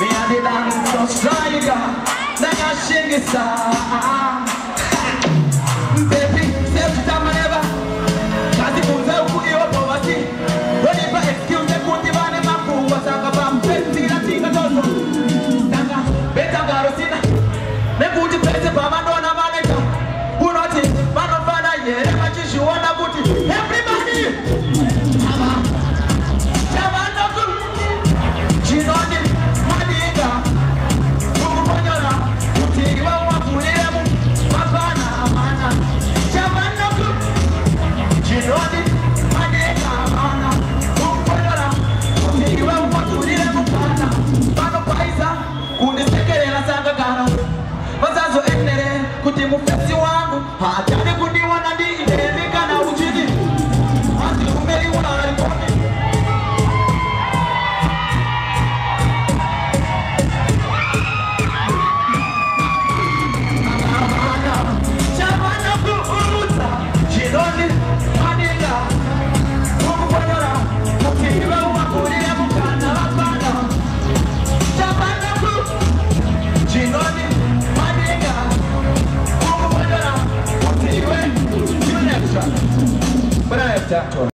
minha vida não saiga, nega chega e sai. Baby, se eu te dar uma leva, quase com eu fui eu tô assim. Onde vai excuse cultivar nem macumba, saca pra me tira tinga todo. Saca, beta garocina, nem curte prece pra mandona maleta. Por noite, mas não vai na yere, mas te joana buti. Everybody! Kuti mufesi wangu hatani kundiwa na di inemika na ujini hati umeli unarikoni Shabana kuuruza Jidoni Madinga Mukuponyora Mukiriwe umakurire mukana wapana Shabana ku Jidoni Madinga But I have that one.